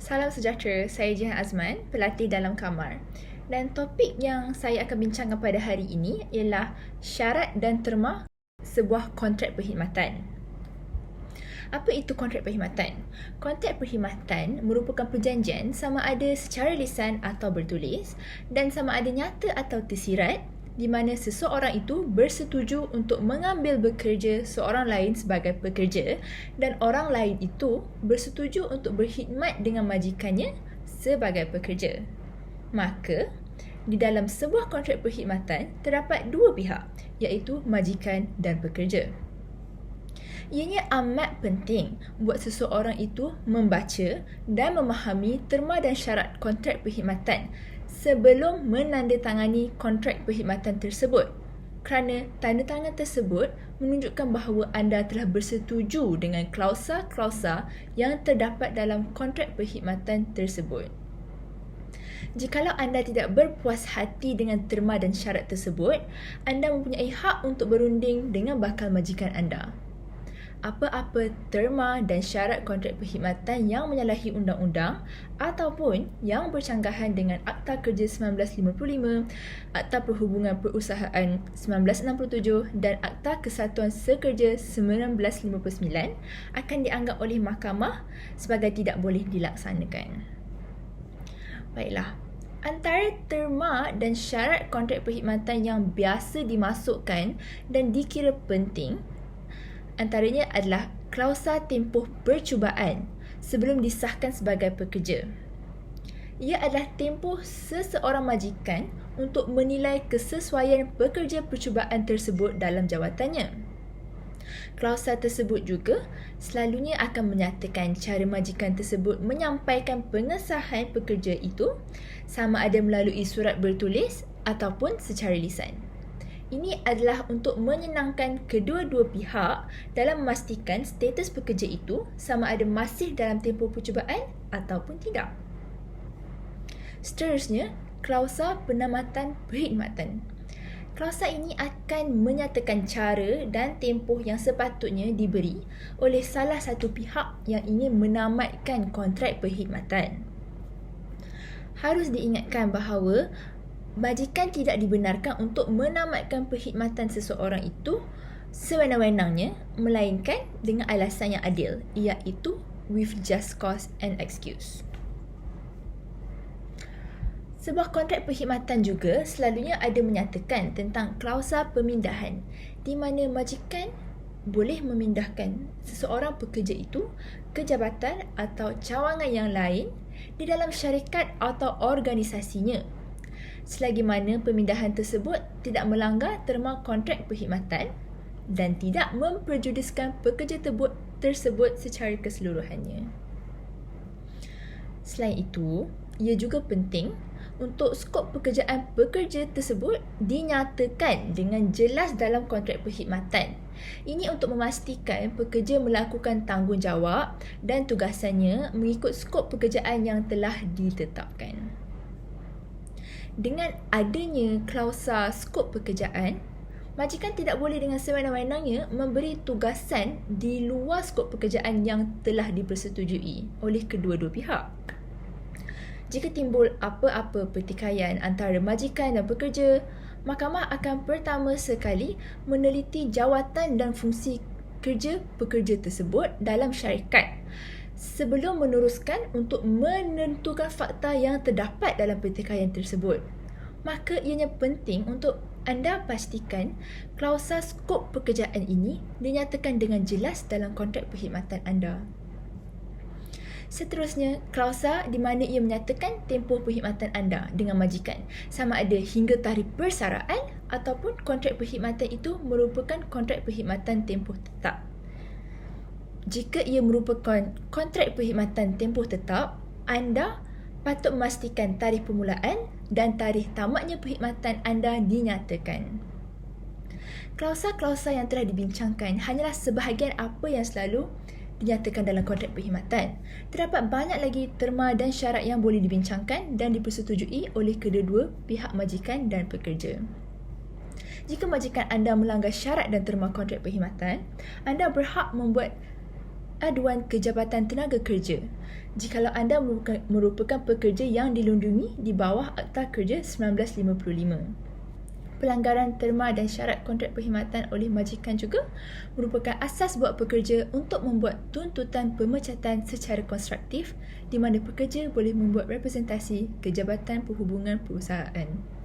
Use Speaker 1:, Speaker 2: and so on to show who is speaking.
Speaker 1: Salam sejahtera, saya Jihan Azman, pelatih dalam kamar. Dan topik yang saya akan bincangkan pada hari ini ialah syarat dan terma sebuah kontrak perkhidmatan. Apa itu kontrak perkhidmatan? Kontrak perkhidmatan merupakan perjanjian sama ada secara lisan atau bertulis dan sama ada nyata atau tersirat di mana seseorang itu bersetuju untuk mengambil bekerja seorang lain sebagai pekerja dan orang lain itu bersetuju untuk berkhidmat dengan majikannya sebagai pekerja. Maka, di dalam sebuah kontrak perkhidmatan terdapat dua pihak, iaitu majikan dan pekerja. Ianya amat penting buat seseorang itu membaca dan memahami terma dan syarat kontrak perkhidmatan sebelum menandatangani kontrak perkhidmatan tersebut, kerana tanda tangan tersebut menunjukkan bahawa anda telah bersetuju dengan klausa-klausa yang terdapat dalam kontrak perkhidmatan tersebut. Jikalau anda tidak berpuas hati dengan terma dan syarat tersebut, anda mempunyai hak untuk berunding dengan bakal majikan anda. Apa-apa terma dan syarat kontrak perkhidmatan yang menyalahi undang-undang ataupun yang bercanggahan dengan Akta Kerja 1955, Akta Perhubungan Perusahaan 1967 dan Akta Kesatuan Sekerja 1959 akan dianggap oleh mahkamah sebagai tidak boleh dilaksanakan. Baiklah, antara terma dan syarat kontrak perkhidmatan yang biasa dimasukkan dan dikira penting antaranya adalah klausa tempoh percubaan sebelum disahkan sebagai pekerja. Ia adalah tempoh seseorang majikan untuk menilai kesesuaian pekerja percubaan tersebut dalam jawatannya. Klausa tersebut juga selalunya akan menyatakan cara majikan tersebut menyampaikan pengesahan pekerja itu sama ada melalui surat bertulis ataupun secara lisan. Ini adalah untuk menyenangkan kedua-dua pihak dalam memastikan status pekerja itu sama ada masih dalam tempoh percubaan ataupun tidak. Seterusnya, klausa penamatan perkhidmatan. Klausa ini akan menyatakan cara dan tempoh yang sepatutnya diberi oleh salah satu pihak yang ingin menamatkan kontrak perkhidmatan. Harus diingatkan bahawa majikan tidak dibenarkan untuk menamatkan perkhidmatan seseorang itu sewenang-wenangnya, melainkan dengan alasan yang adil, iaitu with just cause and excuse. Sebuah kontrak perkhidmatan juga selalunya ada menyatakan tentang klausa pemindahan, di mana majikan boleh memindahkan seseorang pekerja itu ke jabatan atau cawangan yang lain di dalam syarikat atau organisasinya, selagi mana pemindahan tersebut tidak melanggar terma kontrak perkhidmatan dan tidak memperjudiskan pekerja tersebut secara keseluruhannya. Selain itu, ia juga penting untuk skop pekerjaan pekerja tersebut dinyatakan dengan jelas dalam kontrak perkhidmatan. Ini untuk memastikan pekerja melakukan tanggungjawab dan tugasannya mengikut skop pekerjaan yang telah ditetapkan. Dengan adanya klausa skop pekerjaan, majikan tidak boleh dengan sewenang-wenangnya memberi tugasan di luar skop pekerjaan yang telah dipersetujui oleh kedua-dua pihak. Jika timbul apa-apa pertikaian antara majikan dan pekerja, mahkamah akan pertama sekali meneliti jawatan dan fungsi kerja pekerja tersebut dalam syarikat sebelum meneruskan untuk menentukan fakta yang terdapat dalam pertikaian tersebut. Maka ianya penting untuk anda pastikan klausa skop pekerjaan ini dinyatakan dengan jelas dalam kontrak perkhidmatan anda. Seterusnya, klausa di mana ia menyatakan tempoh perkhidmatan anda dengan majikan sama ada hingga tarikh persaraan ataupun kontrak perkhidmatan itu merupakan kontrak perkhidmatan tempoh tetap. Jika ia merupakan kontrak perkhidmatan tempoh tetap, anda patut memastikan tarikh permulaan dan tarikh tamatnya perkhidmatan anda dinyatakan. Klausa-klausa yang telah dibincangkan hanyalah sebahagian apa yang selalu dinyatakan dalam kontrak perkhidmatan. Terdapat banyak lagi terma dan syarat yang boleh dibincangkan dan dipersetujui oleh kedua-dua pihak majikan dan pekerja. Jika majikan anda melanggar syarat dan terma kontrak perkhidmatan, anda berhak membuat
Speaker 2: aduan ke Jabatan Tenaga Kerja jikalau anda merupakan pekerja yang dilindungi di bawah Akta Kerja 1955. Pelanggaran terma dan syarat kontrak perkhidmatan oleh majikan juga merupakan asas buat pekerja untuk membuat tuntutan pemecatan secara konstruktif di mana pekerja boleh membuat representasi ke Jabatan Perhubungan Perusahaan.